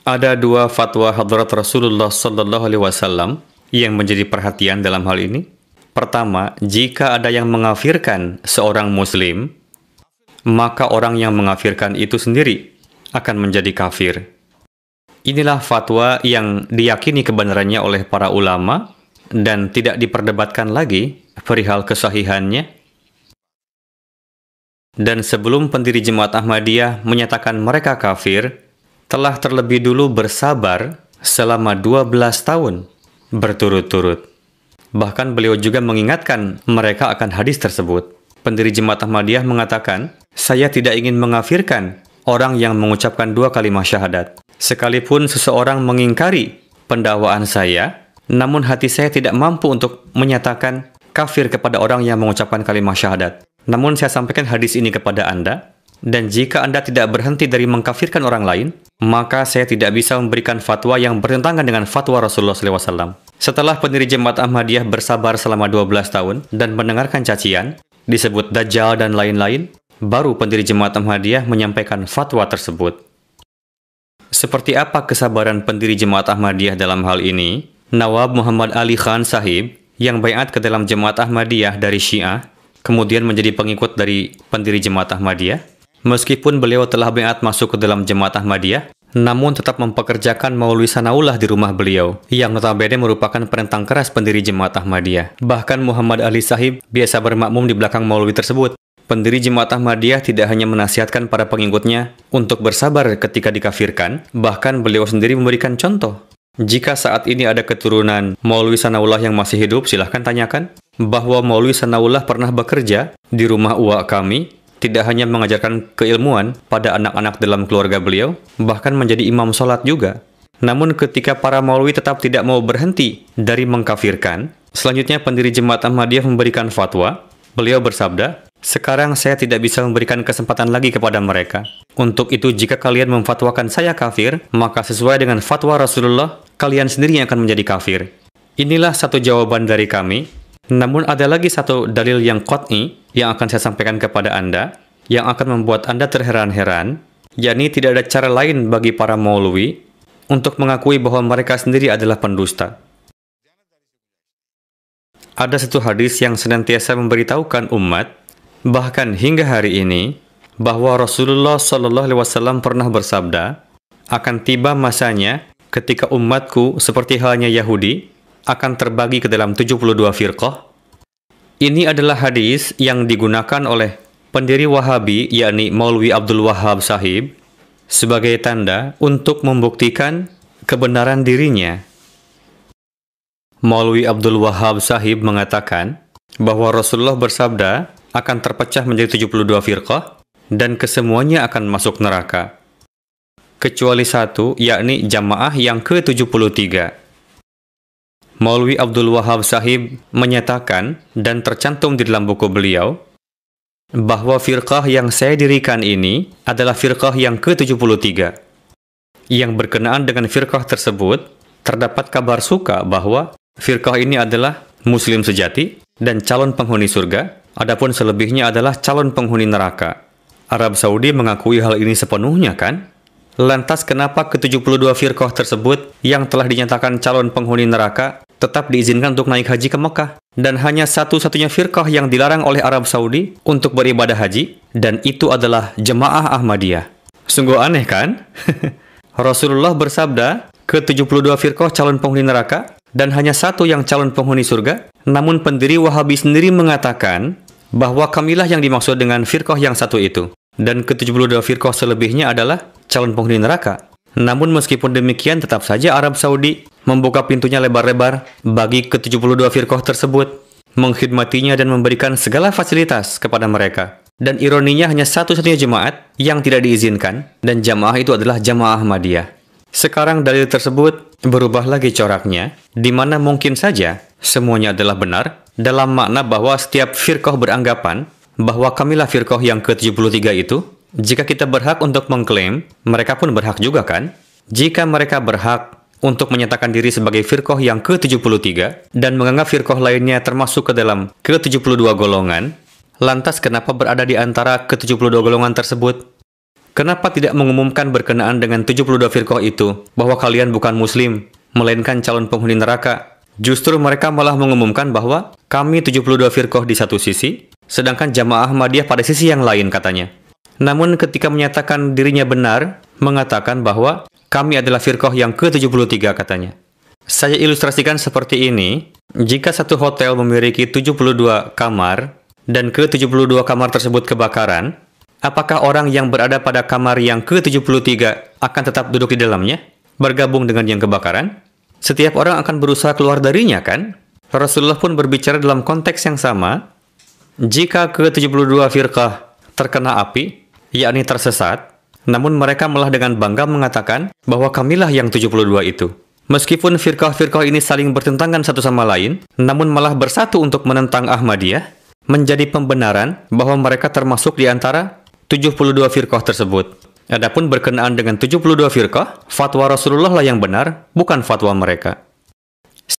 Ada dua fatwa Hadrat Rasulullah Sallallahu Alaihi Wasallam yang menjadi perhatian dalam hal ini. Pertama, jika ada yang mengafirkan seorang Muslim, maka orang yang mengafirkan itu sendiri akan menjadi kafir. Inilah fatwa yang diyakini kebenarannya oleh para ulama dan tidak diperdebatkan lagi perihal kesahihannya. Dan sebelum pendiri Jemaat Ahmadiyah menyatakan mereka kafir, telah terlebih dulu bersabar selama 12 tahun berturut-turut. Bahkan beliau juga mengingatkan mereka akan hadis tersebut. Pendiri Jemaat Ahmadiyah mengatakan, saya tidak ingin mengafirkan orang yang mengucapkan 2 kalimat syahadat. Sekalipun seseorang mengingkari pendakwaan saya, namun hati saya tidak mampu untuk menyatakan kafir kepada orang yang mengucapkan kalimat syahadat. Namun saya sampaikan hadis ini kepada Anda, dan jika Anda tidak berhenti dari mengkafirkan orang lain, maka saya tidak bisa memberikan fatwa yang bertentangan dengan fatwa Rasulullah SAW. Setelah pendiri Jemaat Ahmadiyah bersabar selama 12 tahun dan mendengarkan cacian, disebut Dajjal dan lain-lain, baru pendiri Jemaat Ahmadiyah menyampaikan fatwa tersebut. Seperti apa kesabaran pendiri Jemaat Ahmadiyah dalam hal ini? Nawab Muhammad Ali Khan Sahib, yang baiat ke dalam Jemaat Ahmadiyah dari Syiah, kemudian menjadi pengikut dari pendiri Jemaat Ahmadiyah. Meskipun beliau telah baiat masuk ke dalam Jemaat Ahmadiyah, namun tetap mempekerjakan Maulwi Sanaullah di rumah beliau, yang notabene merupakan penentang keras pendiri Jemaat Ahmadiyah. Bahkan Muhammad Ali Sahib biasa bermakmum di belakang Maulwi tersebut. Pendiri Jemaat Ahmadiyah tidak hanya menasihatkan para pengikutnya untuk bersabar ketika dikafirkan, bahkan beliau sendiri memberikan contoh. Jika saat ini ada keturunan Maulwi Sanaullah yang masih hidup, silahkan tanyakan bahwa Maulwi Sanaullah pernah bekerja di rumah uwak kami, tidak hanya mengajarkan keilmuan pada anak-anak dalam keluarga beliau, bahkan menjadi imam sholat juga. Namun ketika para Maulwi tetap tidak mau berhenti dari mengkafirkan, selanjutnya pendiri Jemaat Ahmadiyah memberikan fatwa. Beliau bersabda, sekarang saya tidak bisa memberikan kesempatan lagi kepada mereka. Untuk itu, jika kalian memfatwakan saya kafir, maka sesuai dengan fatwa Rasulullah, kalian sendiri yang akan menjadi kafir. Inilah satu jawaban dari kami. Namun ada lagi satu dalil yang qat'i yang akan saya sampaikan kepada Anda, yang akan membuat Anda terheran-heran, yakni tidak ada cara lain bagi para Maulwi untuk mengakui bahwa mereka sendiri adalah pendusta. Ada satu hadis yang senantiasa memberitahukan umat, bahkan hingga hari ini, bahwa Rasulullah SAW pernah bersabda, akan tiba masanya ketika umatku seperti halnya Yahudi akan terbagi ke dalam 72 firqah. Ini adalah hadis yang digunakan oleh pendiri Wahabi, yakni Maulwi Abdul Wahhab Sahib, sebagai tanda untuk membuktikan kebenaran dirinya. Maulwi Abdul Wahhab Sahib mengatakan bahwa Rasulullah bersabda akan terpecah menjadi 72 firqah dan kesemuanya akan masuk neraka, kecuali satu, yakni jamaah yang ke-73. Maulwi Abdul Wahhab Sahib menyatakan dan tercantum di dalam buku beliau bahwa firqah yang saya dirikan ini adalah firqah yang ke-73. Yang berkenaan dengan firqah tersebut, terdapat kabar suka bahwa firqah ini adalah muslim sejati dan calon penghuni surga, adapun selebihnya adalah calon penghuni neraka. Arab Saudi mengakui hal ini sepenuhnya, kan? Lantas kenapa ke-72 firqah tersebut yang telah dinyatakan calon penghuni neraka tetap diizinkan untuk naik haji ke Mekah? Dan hanya satu-satunya firqah yang dilarang oleh Arab Saudi untuk beribadah haji, dan itu adalah Jemaah Ahmadiyah. Sungguh aneh, kan? Rasulullah bersabda, ke-72 firqah calon penghuni neraka, dan hanya satu yang calon penghuni surga. Namun pendiri Wahabi sendiri mengatakan bahwa kamilah yang dimaksud dengan firqah yang satu itu, dan ke-72 firqah selebihnya adalah calon penghuni neraka. Namun meskipun demikian, tetap saja Arab Saudi membuka pintunya lebar-lebar bagi ke-72 firqah tersebut, mengkhidmatinya dan memberikan segala fasilitas kepada mereka. Dan ironinya hanya satu-satunya jemaat yang tidak diizinkan, dan jamaah itu adalah Jamaah Ahmadiyah. Sekarang dalil tersebut berubah lagi coraknya, di mana mungkin saja semuanya adalah benar, dalam makna bahwa setiap firqah beranggapan bahwa kamilah firqah yang ke-73 itu, jika kita berhak untuk mengklaim, mereka pun berhak juga, kan? Jika mereka berhak untuk menyatakan diri sebagai firqah yang ke-73 dan menganggap firqah lainnya termasuk ke dalam ke-72 golongan, lantas kenapa berada di antara ke-72 golongan tersebut? Kenapa tidak mengumumkan berkenaan dengan 72 firqah itu bahwa kalian bukan muslim, melainkan calon penghuni neraka? Justru mereka malah mengumumkan bahwa kami 72 firqah di satu sisi, sedangkan Jamaah Ahmadiyah pada sisi yang lain katanya. Namun ketika menyatakan dirinya benar, mengatakan bahwa kami adalah firqah yang ke-73 katanya. Saya ilustrasikan seperti ini, jika satu hotel memiliki 72 kamar, dan ke-72 kamar tersebut kebakaran, apakah orang yang berada pada kamar yang ke-73 akan tetap duduk di dalamnya, bergabung dengan yang kebakaran? Setiap orang akan berusaha keluar darinya, kan? Rasulullah pun berbicara dalam konteks yang sama, jika ke-72 firqah terkena api, yakni tersesat, namun mereka malah dengan bangga mengatakan bahwa kamilah yang 72 itu. Meskipun firqah-firqah ini saling bertentangan satu sama lain, namun malah bersatu untuk menentang Ahmadiyah, menjadi pembenaran bahwa mereka termasuk di antara 72 firqah tersebut. Adapun berkenaan dengan 72 firqah, fatwa Rasulullah lah yang benar, bukan fatwa mereka.